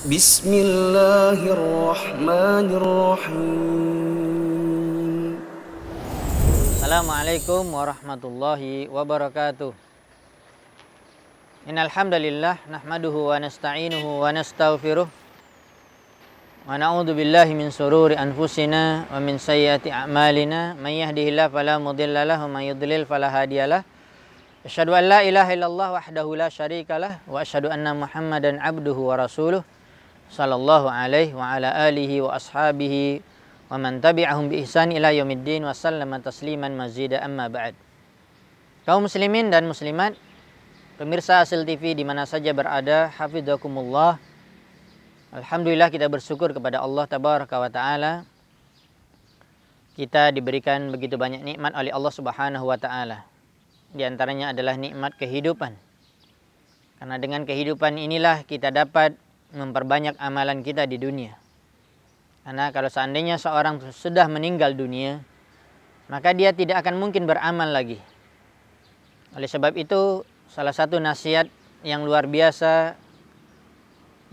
Bismillahirrahmanirrahim. Assalamualaikum warahmatullahi wabarakatuh. Innal hamdalillah nahmaduhu wa nasta'inuhu wa nastaghfiruh wa na'udzu billahi min shururi anfusina wa min sayyiati a'malina may yahdihillahu fala mudilla lahu wa may yudlil fala hadiyalah. Asyhadu an la ilaha illallah wahdahu la syarikalah wa asyhadu anna Muhammadan abduhu wa rasuluh sallallahu alaihi wa ala alihi wa ashabihi wa man tabi'ahum bi ihsan ila yaumiddin wa sallama tasliman mazida amma ba'd. Kaum muslimin dan muslimat, pemirsa Asil TV di mana saja berada, hafizakumullah. Alhamdulillah kita bersyukur kepada Allah tabaraka wa taala. Kita diberikan begitu banyak nikmat oleh Allah Subhanahu wa taala. Di antaranya adalah nikmat kehidupan. Karena dengan kehidupan inilah kita dapat memperbanyak amalan kita di dunia. Karena kalau seandainya seorang sudah meninggal dunia, maka dia tidak akan mungkin beramal lagi. Oleh sebab itu, salah satu nasihat yang luar biasa,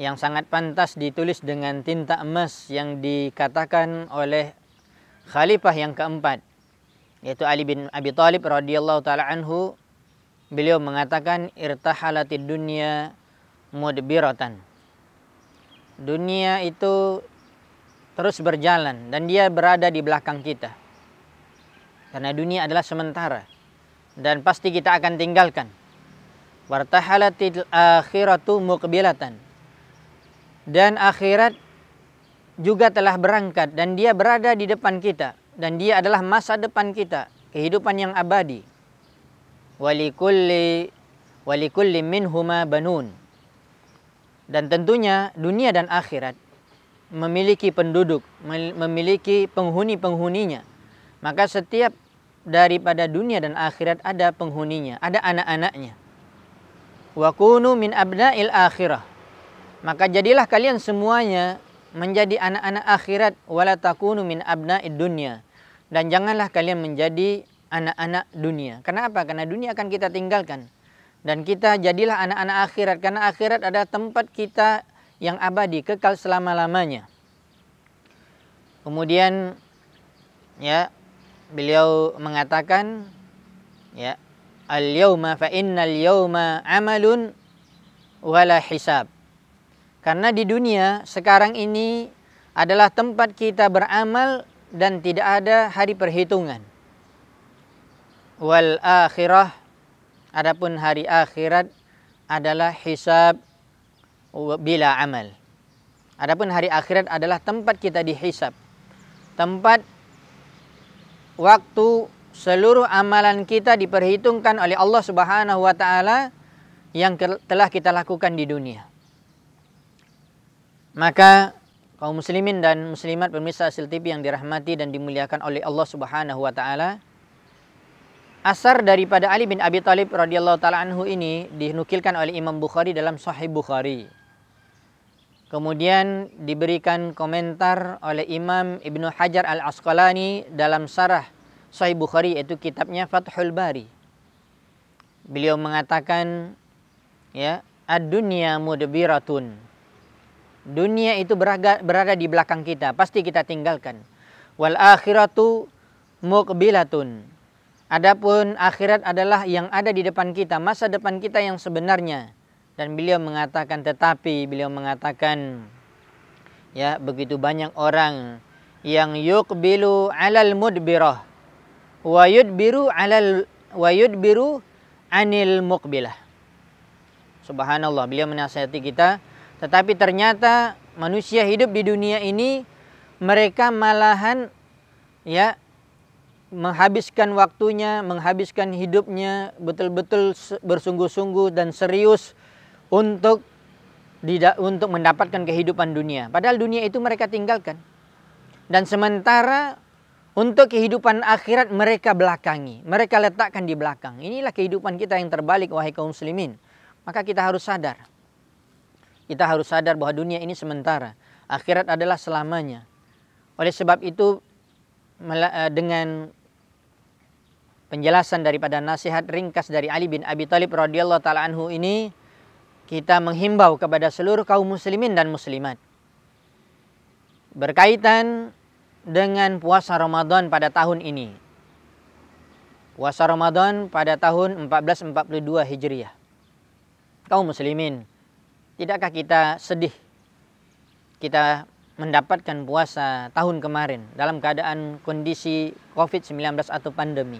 yang sangat pantas ditulis dengan tinta emas yang dikatakan oleh khalifah yang keempat, yaitu Ali bin Abi Thalib radhiyallahu taala anhu. Beliau mengatakan, irtahalatid dunya mudbiratan. Dunia itu terus berjalan dan dia berada di belakang kita. Karena dunia adalah sementara dan pasti kita akan tinggalkan. Wartahalatil akhiratu muqbilatan. Dan akhirat juga telah berangkat dan dia berada di depan kita dan dia adalah masa depan kita, kehidupan yang abadi. Walikulli minhuma banun. Dan tentunya dunia dan akhirat memiliki penduduk, memiliki penghuni-penghuninya. Maka setiap daripada dunia dan akhirat ada penghuninya, ada anak-anaknya. Wa kunu min abna'il akhirah. Maka jadilah kalian semuanya menjadi anak-anak akhirat, wala takunu min abna'id dunya. Dan janganlah kalian menjadi anak-anak dunia. Kenapa? Karena dunia akan kita tinggalkan. Dan kita jadilah anak-anak akhirat, karena akhirat adalah tempat kita yang abadi, kekal selama-lamanya. Kemudian ya, beliau mengatakan ya, al-yauma fa innal yauma amalun wala hisab. Karena di dunia sekarang ini adalah tempat kita beramal dan tidak ada hari perhitungan. Wal akhirah, adapun hari akhirat adalah hisab bila amal. Adapun hari akhirat adalah tempat kita dihisab. Tempat waktu seluruh amalan kita diperhitungkan oleh Allah Subhanahu wa taala yang telah kita lakukan di dunia. Maka kaum muslimin dan muslimat pemirsa Asil TV yang dirahmati dan dimuliakan oleh Allah Subhanahu wa taala, asar daripada Ali bin Abi Thalib radhiyallahu taala anhu ini dinukilkan oleh Imam Bukhari dalam Sahih Bukhari. Kemudian diberikan komentar oleh Imam Ibnu Hajar Al-Asqalani dalam Syarah Sahih Bukhari, yaitu kitabnya Fathul Bari. Beliau mengatakan ya, ad-dunya mudbiratun. Dunia itu berada di belakang kita, pasti kita tinggalkan. Wal akhiratu muqbilatun. Adapun akhirat adalah yang ada di depan kita, masa depan kita yang sebenarnya. Dan beliau mengatakan, ya, begitu banyak orang yang yuqbilu alal mudbirah wa yudbiru anil muqbilah. Subhanallah, beliau menasihati kita, tetapi ternyata manusia hidup di dunia ini mereka malahan ya menghabiskan waktunya, menghabiskan hidupnya betul-betul bersungguh-sungguh dan serius untuk mendapatkan kehidupan dunia. Padahal dunia itu mereka tinggalkan. Dan sementara untuk kehidupan akhirat mereka belakangi, mereka letakkan di belakang. Inilah kehidupan kita yang terbalik, wahai kaum muslimin. Maka kita harus sadar. Kita harus sadar bahwa dunia ini sementara, akhirat adalah selamanya. Oleh sebab itu, dengan penjelasan daripada nasihat ringkas dari Ali bin Abi Thalib radhiyallahu taala anhu ini, kita menghimbau kepada seluruh kaum muslimin dan muslimat berkaitan dengan puasa Ramadan pada tahun ini. Puasa Ramadan pada tahun 1442 Hijriah. Kaum muslimin, tidakkah kita sedih kita mendapatkan puasa tahun kemarin dalam keadaan kondisi COVID-19 atau pandemi?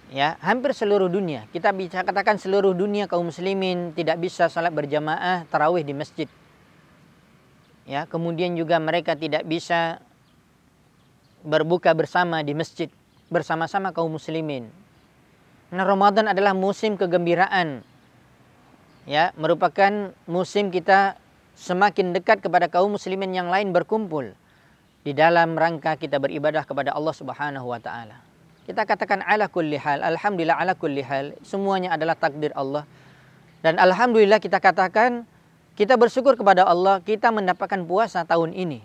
Ya, hampir seluruh dunia, kita bisa katakan seluruh dunia kaum muslimin tidak bisa salat berjamaah tarawih di masjid. Ya, kemudian juga mereka tidak bisa berbuka bersama di masjid bersama-sama kaum muslimin. Nah, Ramadan adalah musim kegembiraan. Ya, merupakan musim kita semakin dekat kepada kaum muslimin yang lain berkumpul di dalam rangka kita beribadah kepada Allah Subhanahu wa taala. Kita katakan ala kulli hal, alhamdulillah ala kulli hal, semuanya adalah takdir Allah. Dan alhamdulillah kita katakan, kita bersyukur kepada Allah, kita mendapatkan puasa tahun ini.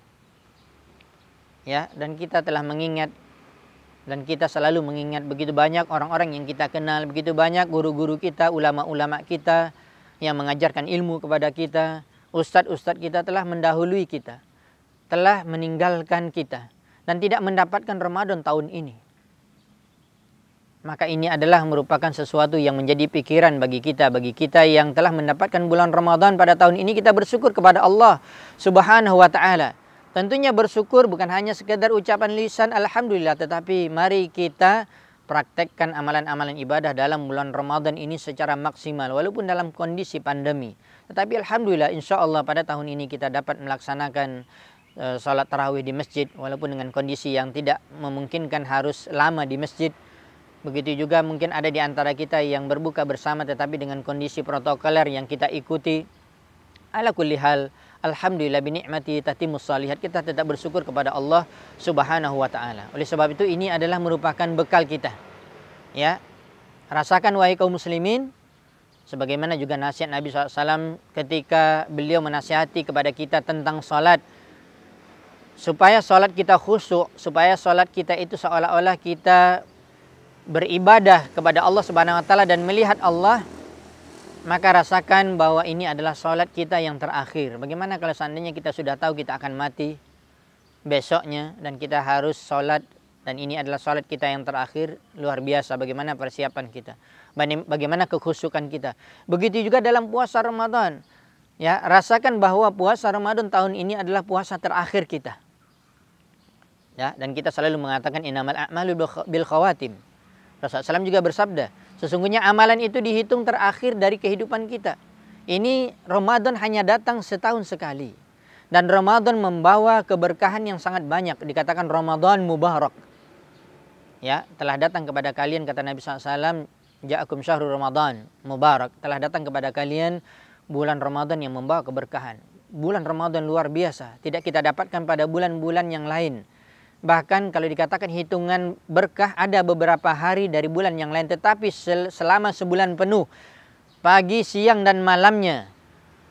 Ya, dan kita telah mengingat, dan kita selalu mengingat begitu banyak orang-orang yang kita kenal, begitu banyak guru-guru kita, ulama-ulama kita yang mengajarkan ilmu kepada kita, ustadz-ustadz kita telah mendahului kita, telah meninggalkan kita, dan tidak mendapatkan Ramadan tahun ini. Maka ini adalah merupakan sesuatu yang menjadi pikiran bagi kita yang telah mendapatkan bulan Ramadan pada tahun ini. Kita bersyukur kepada Allah Subhanahu wa taala. Tentunya bersyukur bukan hanya sekedar ucapan lisan alhamdulillah, tetapi mari kita praktekkan amalan-amalan ibadah dalam bulan Ramadan ini secara maksimal walaupun dalam kondisi pandemi. Tetapi alhamdulillah insyaallah pada tahun ini kita dapat melaksanakan salat tarawih di masjid walaupun dengan kondisi yang tidak memungkinkan harus lama di masjid. Begitu juga mungkin ada di antara kita yang berbuka bersama tetapi dengan kondisi protokoler yang kita ikuti. Ala kulli hal, alhamdulillah binikmati tatimmus shalihat, kita tetap bersyukur kepada Allah Subhanahu wa taala. Oleh sebab itu ini adalah merupakan bekal kita. Ya. Rasakan wahai kaum muslimin, sebagaimana juga nasihat Nabi SAW ketika beliau menasihati kepada kita tentang salat. Supaya salat kita khusyuk, supaya salat kita itu seolah-olah kita beribadah kepada Allah Subhanahu wa taala dan melihat Allah, maka rasakan bahwa ini adalah salat kita yang terakhir. Bagaimana kalau seandainya kita sudah tahu kita akan mati besoknya dan kita harus salat dan ini adalah salat kita yang terakhir? Luar biasa bagaimana persiapan kita, bagaimana kekhusyukan kita. Begitu juga dalam puasa Ramadan. Ya, rasakan bahwa puasa Ramadan tahun ini adalah puasa terakhir kita. Ya, dan kita selalu mengatakan innamal a'malu bil khawatim. Rasulullah SAW juga bersabda, sesungguhnya amalan itu dihitung terakhir dari kehidupan kita. Ini Ramadan hanya datang setahun sekali. Dan Ramadan membawa keberkahan yang sangat banyak. Dikatakan Ramadan mubarak. Ya, telah datang kepada kalian, kata Nabi SAW, ja'akum syahrul Ramadan mubarak. Telah datang kepada kalian bulan Ramadan yang membawa keberkahan. Bulan Ramadan luar biasa. Tidak kita dapatkan pada bulan-bulan yang lain. Bahkan kalau dikatakan hitungan berkah ada beberapa hari dari bulan yang lain. Tetapi selama sebulan penuh, pagi, siang, dan malamnya,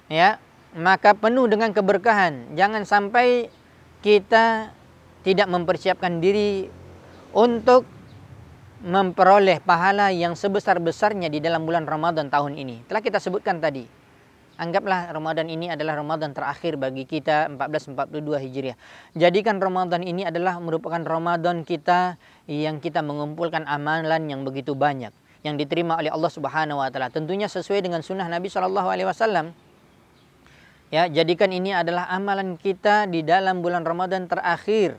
ya, maka penuh dengan keberkahan. Jangan sampai kita tidak mempersiapkan diri untuk memperoleh pahala yang sebesar-besarnya di dalam bulan Ramadan tahun ini. Telah kita sebutkan tadi. Anggaplah Ramadan ini adalah Ramadan terakhir bagi kita 1442 Hijriah. Jadikan Ramadan ini adalah merupakan Ramadan kita yang kita mengumpulkan amalan yang begitu banyak yang diterima oleh Allah Subhanahu wa taala. Tentunya sesuai dengan sunnah Nabi SAW. Ya, jadikan ini adalah amalan kita di dalam bulan Ramadan terakhir.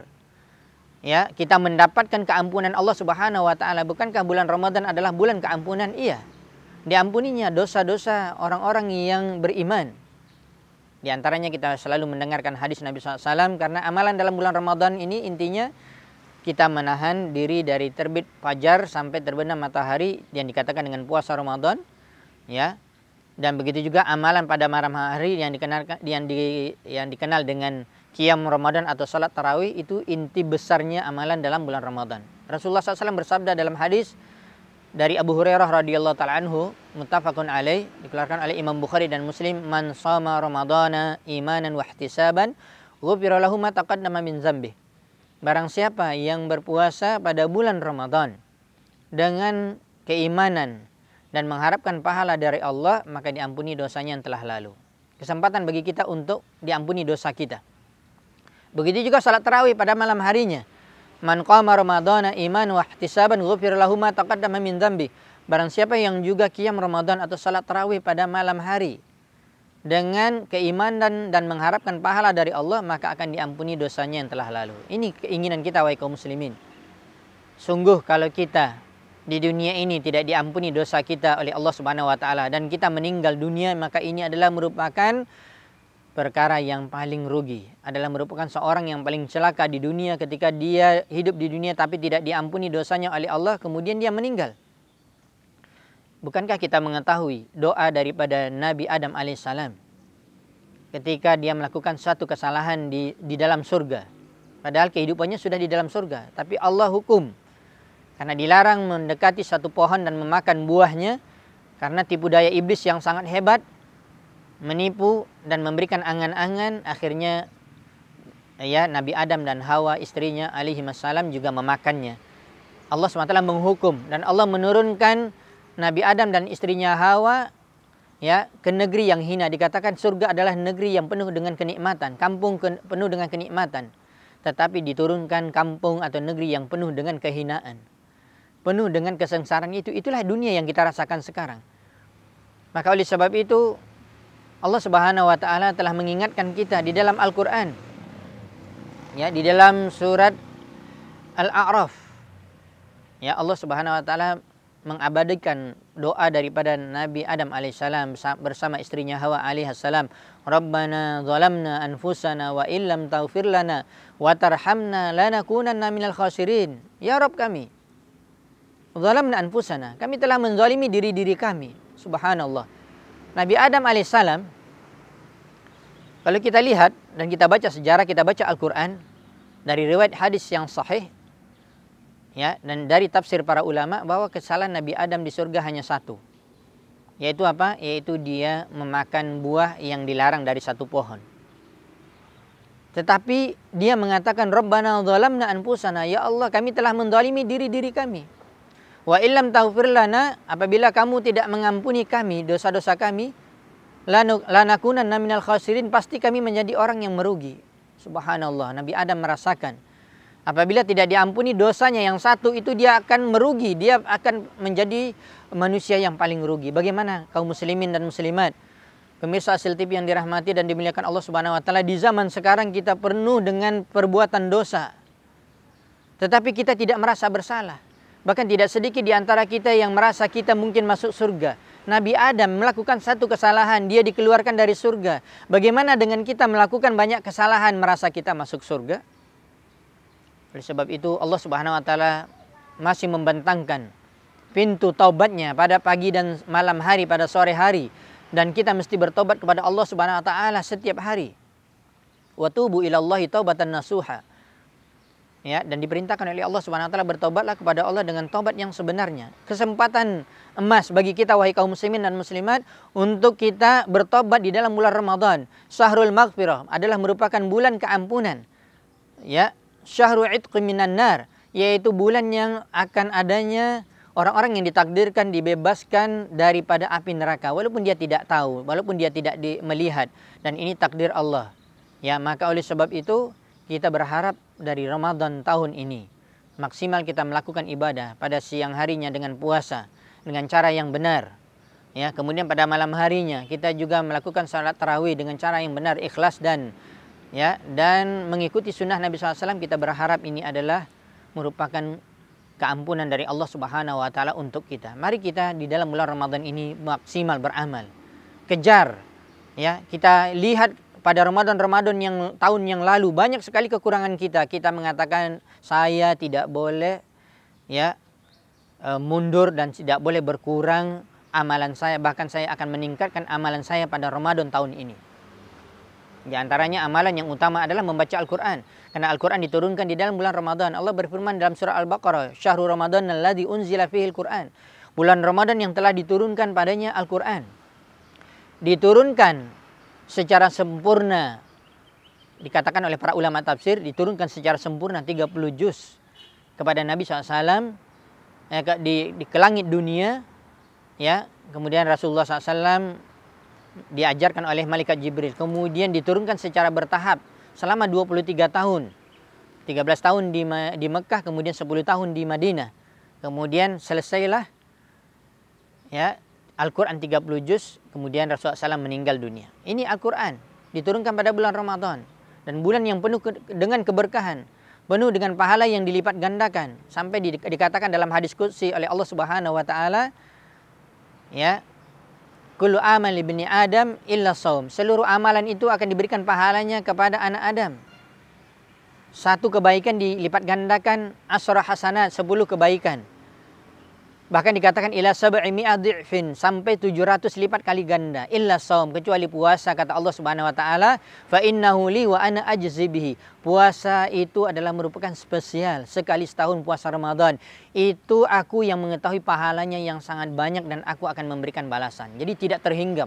Ya, kita mendapatkan keampunan Allah Subhanahu wa taala. Bukankah bulan Ramadan adalah bulan keampunan? Iya. Diampuninya dosa-dosa orang-orang yang beriman. Di antaranya kita selalu mendengarkan hadis Nabi SAW karena amalan dalam bulan Ramadan ini intinya kita menahan diri dari terbit fajar sampai terbenam matahari yang dikatakan dengan puasa Ramadan, ya. Dan begitu juga amalan pada malam hari yang dikenal dengan qiyam Ramadan atau salat tarawih, itu inti besarnya amalan dalam bulan Ramadan. Rasulullah SAW bersabda dalam hadis dari Abu Hurairah radhiyallahu taala anhu, muttafaqun alaih, dikeluarkan oleh Imam Bukhari dan Muslim, man shoma ramadhana imanan wa ihtisaban ghufira lahu ma taqaddama min dzambi. Barang siapa yang berpuasa pada bulan Ramadan dengan keimanan dan mengharapkan pahala dari Allah, maka diampuni dosanya yang telah lalu. Kesempatan bagi kita untuk diampuni dosa kita. Begitu juga salat tarawih pada malam harinya. Man qama ramadhana iman wa ihtisaban ghufir lahu ma taqaddama min dzambi. Barang siapa yang juga qiyam Ramadan atau salat tarawih pada malam hari dengan keimanan dan mengharapkan pahala dari Allah, maka akan diampuni dosanya yang telah lalu. Ini keinginan kita wahai kaum muslimin. Sungguh kalau kita di dunia ini tidak diampuni dosa kita oleh Allah Subhanahu wa taala dan kita meninggal dunia, maka ini adalah merupakan perkara yang paling rugi, adalah merupakan seorang yang paling celaka di dunia ketika dia hidup di dunia tapi tidak diampuni dosanya oleh Allah, kemudian dia meninggal. Bukankah kita mengetahui doa daripada Nabi Adam alaihissalam ketika dia melakukan satu kesalahan di dalam surga, padahal kehidupannya sudah di dalam surga, tapi Allah hukum karena dilarang mendekati satu pohon dan memakan buahnya karena tipu daya iblis yang sangat hebat, menipu dan memberikan angan-angan. Akhirnya ya Nabi Adam dan Hawa istrinya alaihi wassalam juga memakannya. Allah SWT menghukum dan Allah menurunkan Nabi Adam dan istrinya Hawa ya ke negeri yang hina. Dikatakan surga adalah negeri yang penuh dengan kenikmatan, kampung penuh dengan kenikmatan. Tetapi diturunkan kampung atau negeri yang penuh dengan kehinaan, penuh dengan kesengsaraan. Itulah dunia yang kita rasakan sekarang. Maka oleh sebab itu Allah Subhanahu wa taala telah mengingatkan kita di dalam Al-Qur'an. Ya, di dalam surat Al-A'raf. Ya, Allah Subhanahu wa taala mengabadikan doa daripada Nabi Adam alaihissalam bersama istrinya Hawa alaihissalam. Rabbana zalamna anfusana wa illam taghfir lana wa tarhamna lanakunanna minal khasirin. Ya Rabb kami, zalamna anfusana, kami telah menzalimi diri-diri kami. Subhanallah. Nabi Adam alaihissalam, kalau kita lihat dan kita baca sejarah, kita baca Al-Quran dari riwayat hadis yang sahih, ya, dan dari tafsir para ulama, bahwa kesalahan Nabi Adam di surga hanya satu, yaitu apa? Yaitu dia memakan buah yang dilarang dari satu pohon. Tetapi dia mengatakan Rabbana zalamna anfusana, ya Allah kami telah menzalimi diri-diri kami. Wa illam taghfir lana, apabila kamu tidak mengampuni kami dosa-dosa kami, lanakunanna minal khasirin, pasti kami menjadi orang yang merugi. Subhanallah, Nabi Adam merasakan apabila tidak diampuni dosanya yang satu itu, dia akan merugi, dia akan menjadi manusia yang paling rugi. Bagaimana kaum muslimin dan muslimat, pemirsa Asil TV yang dirahmati dan dimuliakan Allah Subhanahu wa taala, di zaman sekarang kita penuh dengan perbuatan dosa, tetapi kita tidak merasa bersalah. Bahkan tidak sedikit di antara kita yang merasa kita mungkin masuk surga. Nabi Adam melakukan satu kesalahan, dia dikeluarkan dari surga. Bagaimana dengan kita melakukan banyak kesalahan merasa kita masuk surga? Oleh sebab itu Allah Subhanahu wa taala masih membentangkan pintu taubatnya pada pagi dan malam hari, pada sore hari, dan kita mesti bertobat kepada Allah Subhanahu wa taala setiap hari. Wa tubu ilallahi taubatan nasuha. Ya, dan diperintahkan oleh Allah Subhanahu wa taala, bertobatlah kepada Allah dengan tobat yang sebenarnya. Kesempatan emas bagi kita wahai kaum muslimin dan muslimat untuk kita bertobat di dalam bulan Ramadan. Syahrul Maghfirah adalah merupakan bulan keampunan. Ya, Syahrul Itqi minan nar, yaitu bulan yang akan adanya orang-orang yang ditakdirkan dibebaskan daripada api neraka walaupun dia tidak tahu, walaupun dia tidak melihat, dan ini takdir Allah. Ya, maka oleh sebab itu kita berharap dari Ramadan tahun ini maksimal kita melakukan ibadah pada siang harinya dengan puasa dengan cara yang benar. Ya, kemudian pada malam harinya kita juga melakukan salat tarawih dengan cara yang benar, ikhlas dan mengikuti sunnah Nabi SAW. Kita berharap ini adalah merupakan keampunan dari Allah Subhanahu wa taala untuk kita. Mari kita di dalam bulan Ramadan ini maksimal beramal. Kejar, ya, kita lihat pada Ramadan yang tahun yang lalu banyak sekali kekurangan kita. Kita mengatakan saya tidak boleh mundur dan tidak boleh berkurang amalan saya, bahkan saya akan meningkatkan amalan saya pada Ramadan tahun ini. Di antaranya amalan yang utama adalah membaca Al-Quran. Karena Al-Quran diturunkan di dalam bulan Ramadan. Allah berfirman dalam surah Al-Baqarah, Syahrul Ramadan alladzi unzila fihil Quran. Bulan Ramadan yang telah diturunkan padanya Al-Quran. Diturunkan secara sempurna. Dikatakan oleh para ulama tafsir, diturunkan secara sempurna 30 juz kepada Nabi SAW di ke langit dunia. ya. Kemudian Rasulullah SAW diajarkan oleh malaikat Jibril, kemudian diturunkan secara bertahap selama 23 tahun. 13 tahun di Mekah, kemudian 10 tahun di Madinah. Kemudian selesailah ya Al-Quran 30 juz, kemudian Rasulullah SAW meninggal dunia. Ini Al-Quran diturunkan pada bulan Ramadan, dan bulan yang penuh dengan keberkahan, penuh dengan pahala yang dilipat gandakan, sampai dikatakan dalam hadis qudsi oleh Allah Subhanahu wa taala, ya, kullu amal ibni Adam illa shaum. Seluruh amalan itu akan diberikan pahalanya kepada anak Adam. Satu kebaikan dilipat gandakan asyra hasanat, 10 kebaikan. Bahkan dikatakan ila sab'i mi'at dhi'fin, sampai 700 lipat kali ganda. Illa shaum, kecuali puasa, kata Allah Subhanahu wa taala, fa innahu li wa ana ajzi bihi. Puasa itu adalah merupakan spesial, sekali setahun puasa Ramadan. Itu aku yang mengetahui pahalanya yang sangat banyak, dan aku akan memberikan balasan. Jadi tidak terhingga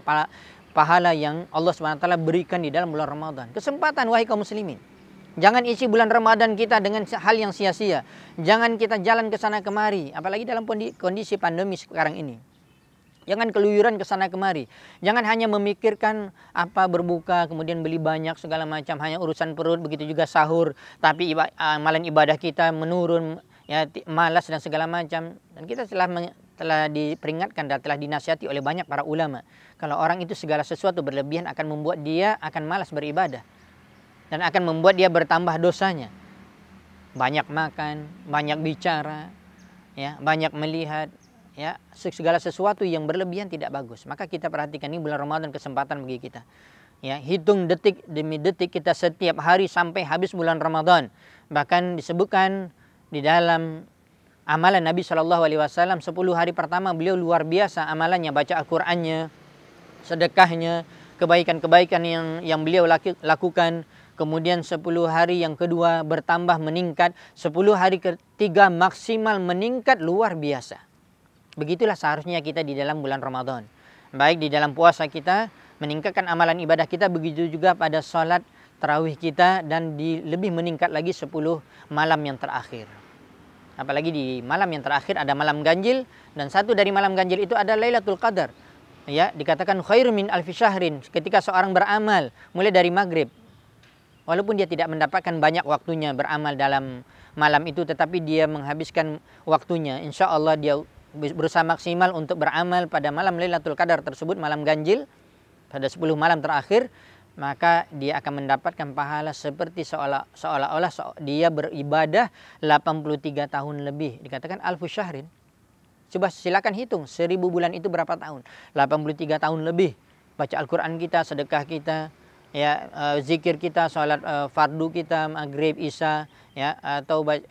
pahala yang Allah Subhanahu wa taala berikan di dalam bulan Ramadan. Kesempatan wahai kaum muslimin. Jangan isi bulan Ramadan kita dengan hal yang sia-sia. Jangan kita jalan ke sana kemari, apalagi dalam kondisi pandemi sekarang ini. Jangan keluyuran ke sana kemari. Jangan hanya memikirkan apa berbuka, kemudian beli banyak segala macam, hanya urusan perut, begitu juga sahur, tapi amalan ibadah kita menurun, ya, malas dan segala macam. Dan kita telah diperingatkan dan telah dinasihati oleh banyak para ulama, kalau orang itu segala sesuatu berlebihan akan membuat dia akan malas beribadah, dan akan membuat dia bertambah dosanya. Banyak makan, banyak bicara, ya, banyak melihat, ya, segala sesuatu yang berlebihan tidak bagus. Maka kita perhatikan, ini bulan Ramadan kesempatan bagi kita. Ya, hitung detik demi detik kita setiap hari sampai habis bulan Ramadan. Bahkan disebutkan di dalam amalan Nabi SAW 10 hari pertama beliau luar biasa amalannya, baca Al-Qur'annya, sedekahnya, kebaikan-kebaikan yang beliau lakukan. Kemudian 10 hari yang kedua bertambah meningkat, 10 hari ketiga maksimal meningkat luar biasa. Begitulah seharusnya kita di dalam bulan Ramadan. Baik di dalam puasa kita meningkatkan amalan ibadah kita, begitu juga pada sholat tarawih kita, dan lebih meningkat lagi 10 malam yang terakhir. Apalagi di malam yang terakhir ada malam ganjil, dan satu dari malam ganjil itu ada Lailatul Qadar. Ya, dikatakan khairu min alfi syahrin, ketika seorang beramal mulai dari maghrib. Walaupun dia tidak mendapatkan banyak waktunya beramal dalam malam itu, tetapi dia menghabiskan waktunya. Insya Allah dia berusaha maksimal untuk beramal pada malam Lailatul Qadar tersebut, malam ganjil, pada 10 malam terakhir. Maka dia akan mendapatkan pahala seperti seolah-olah dia beribadah 83 tahun lebih. Dikatakan alfu syahrin. Coba silakan hitung, 1000 bulan itu berapa tahun? 83 tahun lebih. Baca Al-Quran kita, sedekah kita, ya, zikir kita, sholat fardu kita, maghrib, isya, ya,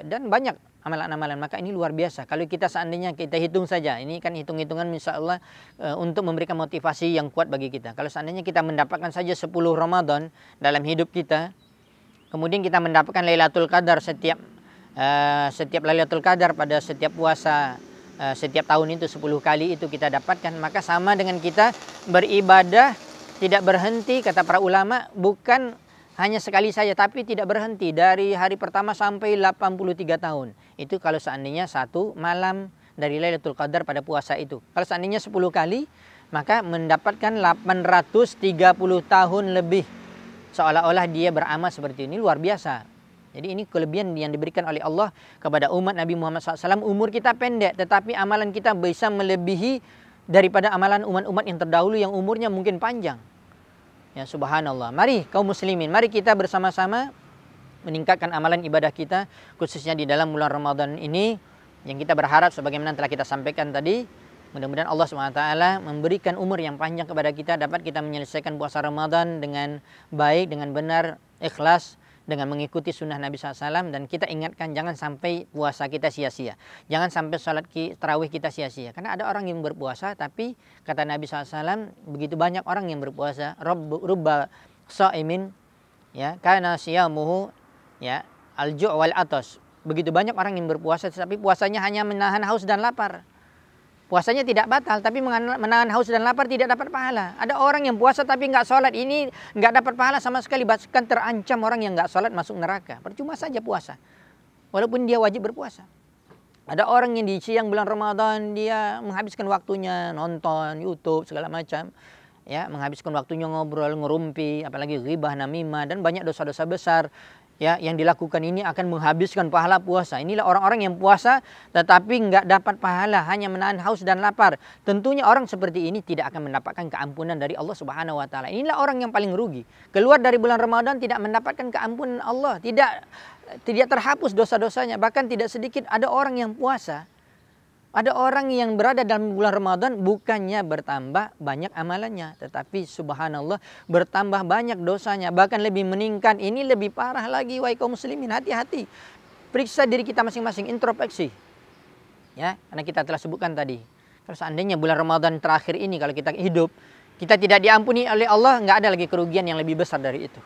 dan banyak amalan-amalan. Maka ini luar biasa. Kalau kita seandainya kita hitung saja, ini kan hitung-hitungan insya Allah untuk memberikan motivasi yang kuat bagi kita. Kalau seandainya kita mendapatkan saja 10 Ramadan dalam hidup kita, kemudian kita mendapatkan Lailatul Qadar setiap Lailatul Qadar pada setiap puasa, setiap tahun itu 10 kali itu kita dapatkan, maka sama dengan kita beribadah tidak berhenti, kata para ulama, bukan hanya sekali saja, tapi tidak berhenti dari hari pertama sampai 83 tahun. Itu kalau seandainya satu malam dari Lailatul Qadar pada puasa itu. Kalau seandainya 10 kali, maka mendapatkan 830 tahun lebih. Seolah-olah dia beramal seperti ini, luar biasa. Jadi ini kelebihan yang diberikan oleh Allah kepada umat Nabi Muhammad SAW. Umur kita pendek, tetapi amalan kita bisa melebihi daripada amalan umat-umat yang terdahulu yang umurnya mungkin panjang. Ya, subhanallah. Mari kaum muslimin, mari kita bersama-sama meningkatkan amalan ibadah kita, khususnya di dalam bulan Ramadan ini, yang kita berharap sebagaimana telah kita sampaikan tadi, mudah-mudahan Allah SWT memberikan umur yang panjang kepada kita, dapat kita menyelesaikan puasa Ramadan dengan baik, dengan benar, ikhlas, dengan mengikuti sunnah Nabi SAW. Dan kita ingatkan jangan sampai puasa kita sia-sia, jangan sampai sholat tarawih kita sia-sia. Karena ada orang yang berpuasa, tapi kata Nabi SAW, begitu banyak orang yang berpuasa, rubba sha'imin, ya, kana siyamuhu, ya, al-ju' wal atas. Begitu banyak orang yang berpuasa, tapi puasanya hanya menahan haus dan lapar. Puasanya tidak batal, tapi menahan haus dan lapar tidak dapat pahala. Ada orang yang puasa tapi nggak sholat, ini nggak dapat pahala sama sekali. Bahkan terancam orang yang nggak sholat masuk neraka. Percuma saja puasa, walaupun dia wajib berpuasa. Ada orang yang di siang bulan Ramadan dia menghabiskan waktunya nonton YouTube segala macam, ya, menghabiskan waktunya ngobrol, ngerumpi, apalagi ghibah, namimah dan banyak dosa-dosa besar, ya, yang dilakukan ini akan menghabiskan pahala puasa. Inilah orang-orang yang puasa tetapi nggak dapat pahala, hanya menahan haus dan lapar. Tentunya orang seperti ini tidak akan mendapatkan keampunan dari Allah Subhanahu wa taala. Inilah orang yang paling rugi. Keluar dari bulan Ramadan tidak mendapatkan keampunan Allah, tidak terhapus dosa-dosanya. Bahkan tidak sedikit ada orang yang puasa, ada orang yang berada dalam bulan Ramadan bukannya bertambah banyak amalannya, tetapi subhanallah bertambah banyak dosanya, bahkan lebih meningkat. Ini lebih parah lagi, wahai kaum muslimin, hati-hati. Periksa diri kita masing-masing, introspeksi. Ya, karena kita telah sebutkan tadi, kalau seandainya bulan Ramadan terakhir ini kalau kita hidup, kita tidak diampuni oleh Allah, nggak ada lagi kerugian yang lebih besar dari itu.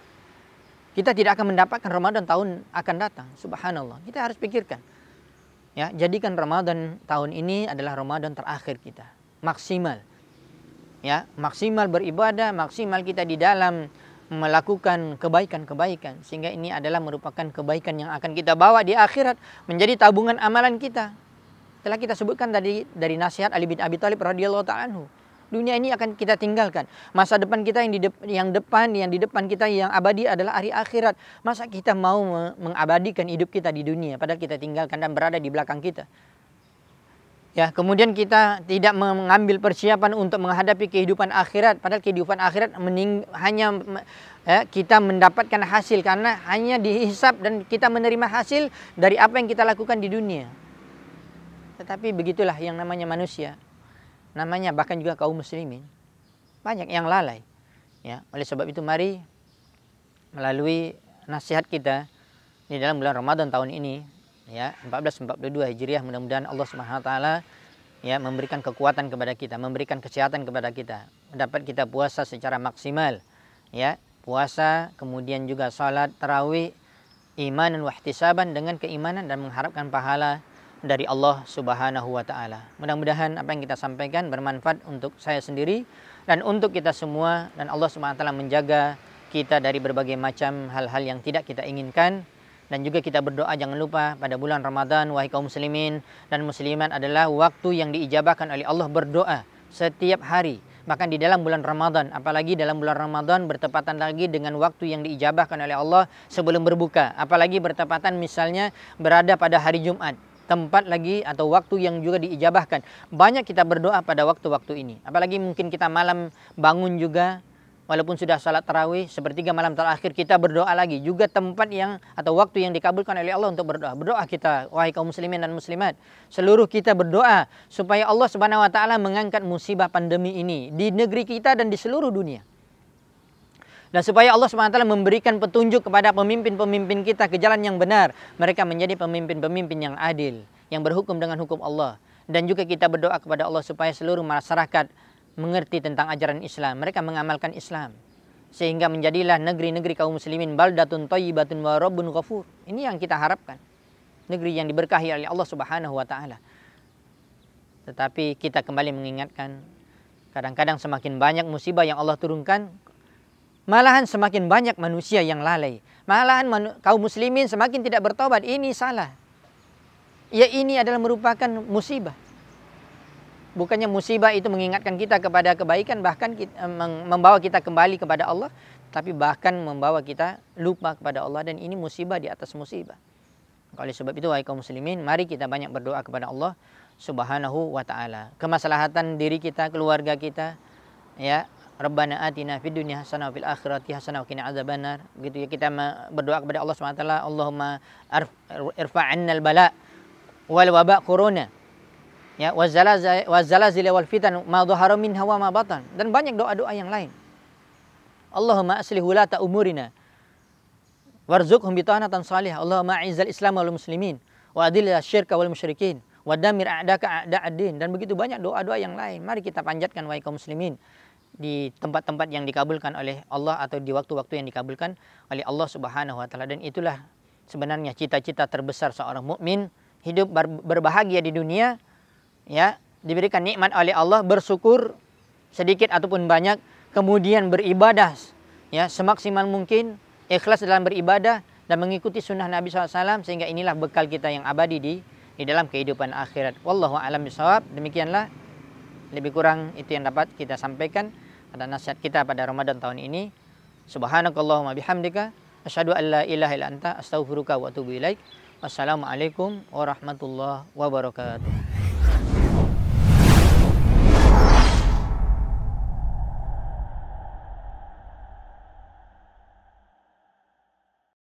Kita tidak akan mendapatkan Ramadan tahun akan datang. Subhanallah. Kita harus pikirkan. Ya, jadikan Ramadan tahun ini adalah Ramadan terakhir kita. Maksimal. Ya, maksimal beribadah, maksimal kita di dalam melakukan kebaikan-kebaikan, sehingga ini adalah merupakan kebaikan yang akan kita bawa di akhirat menjadi tabungan amalan kita. Telah kita sebutkan tadi dari nasihat Ali bin Abi Thalib radhiyallahu ta'ala anhu. Dunia ini akan kita tinggalkan. Masa depan kita yang di depan kita yang abadi adalah hari akhirat. Masa kita mau mengabadikan hidup kita di dunia padahal kita tinggalkan dan berada di belakang kita. Ya, kemudian kita tidak mengambil persiapan untuk menghadapi kehidupan akhirat, padahal kehidupan akhirat kita mendapatkan hasil karena hanya dihisab dan kita menerima hasil dari apa yang kita lakukan di dunia. Tetapi begitulah yang namanya manusia. Namanya bahkan juga kaum muslimin banyak yang lalai, ya. Oleh sebab itu mari melalui nasihat kita di dalam bulan Ramadan tahun ini, ya, 1442 Hijriah, mudah-mudahan Allah Subhanahu wa taala ya memberikan kekuatan kepada kita, memberikan kesehatan kepada kita, dapat kita puasa secara maksimal, ya, puasa kemudian juga salat tarawih imanan wa ihtisaban, dengan keimanan dan mengharapkan pahala dari Allah Subhanahu wa taala. Mudah-mudahan apa yang kita sampaikan bermanfaat untuk saya sendiri dan untuk kita semua, dan Allah Subhanahu wa taala menjaga kita dari berbagai macam hal-hal yang tidak kita inginkan. Dan juga kita berdoa, jangan lupa pada bulan Ramadan wahai kaum muslimin dan muslimat adalah waktu yang diijabahkan oleh Allah berdoa setiap hari. Bahkan di dalam bulan Ramadan, apalagi dalam bulan Ramadan bertepatan lagi dengan waktu yang diijabahkan oleh Allah sebelum berbuka, apalagi bertepatan misalnya berada pada hari Jumat, tempat lagi atau waktu yang juga diijabahkan. Banyak kita berdoa pada waktu-waktu ini. Apalagi mungkin kita malam bangun juga, walaupun sudah salat tarawih, sepertiga malam terakhir kita berdoa lagi. Juga tempat yang atau waktu yang dikabulkan oleh Allah untuk berdoa. Berdoa kita, wahai kaum muslimin dan muslimat. Seluruh kita berdoa supaya Allah Subhanahu wa taala mengangkat musibah pandemi ini di negeri kita dan di seluruh dunia. Dan supaya Allah SWT memberikan petunjuk kepada pemimpin-pemimpin kita ke jalan yang benar. Mereka menjadi pemimpin-pemimpin yang adil, yang berhukum dengan hukum Allah. Dan juga kita berdoa kepada Allah supaya seluruh masyarakat mengerti tentang ajaran Islam. Mereka mengamalkan Islam. Sehingga menjadilah negeri-negeri kaum muslimin baldatun thayyibatun wa rabbun ghafur. Ini yang kita harapkan. Negeri yang diberkahi oleh Allah Subhanahu wa taala. Tetapi kita kembali mengingatkan, kadang-kadang semakin banyak musibah yang Allah turunkan, malahan semakin banyak manusia yang lalai. Malahan kaum muslimin semakin tidak bertobat. Ini salah. Ya, ini adalah merupakan musibah. Bukannya musibah itu mengingatkan kita kepada kebaikan, bahkan membawa kita kembali kepada Allah, tapi bahkan membawa kita lupa kepada Allah, dan ini musibah di atas musibah. Oleh sebab itu wahai kaum muslimin, mari kita banyak berdoa kepada Allah Subhanahu wa taala. Kemaslahatan diri kita, keluarga kita, ya. Rabbana atina fid dunya hasanah wa fil akhirati hasanah wa qina adzabannar. Begitu ya kita berdoa kepada Allah Subhanahu wa taala, Allahumma irfa'annal bala wal waba corona. Ya, wazalazil wal fitan ma dhahara minha wa ma batan. Dan banyak doa-doa yang lain. Allahumma aslih wulata umurina warzuqhum bitanatan salihah. Allahumma a'izzal islam wal muslimin wa adil asyirka wal musyrikin wa damir a'daka a'da'ad-din. Dan begitu banyak doa-doa yang lain. Mari kita panjatkan wahai kaum muslimin di tempat-tempat yang dikabulkan oleh Allah atau di waktu-waktu yang dikabulkan oleh Allah Subhanahu wa taala. Dan itulah sebenarnya cita-cita terbesar seorang mukmin, hidup berbahagia di dunia, ya, diberikan nikmat oleh Allah, bersyukur sedikit ataupun banyak, kemudian beribadah, ya, semaksimal mungkin, ikhlas dalam beribadah dan mengikuti sunnah Nabi SAW, sehingga inilah bekal kita yang abadi di di dalam kehidupan akhirat. Wallahu a'lam bishawab. Demikianlah lebih kurang itu yang dapat kita sampaikan pada nasihat kita pada Ramadan tahun ini. Subhanakallahumma bihamdika asyhadu an la ilaha illa anta astaghfiruka wa atubu ilaik. Wassalamualaikum warahmatullahi wabarakatuh.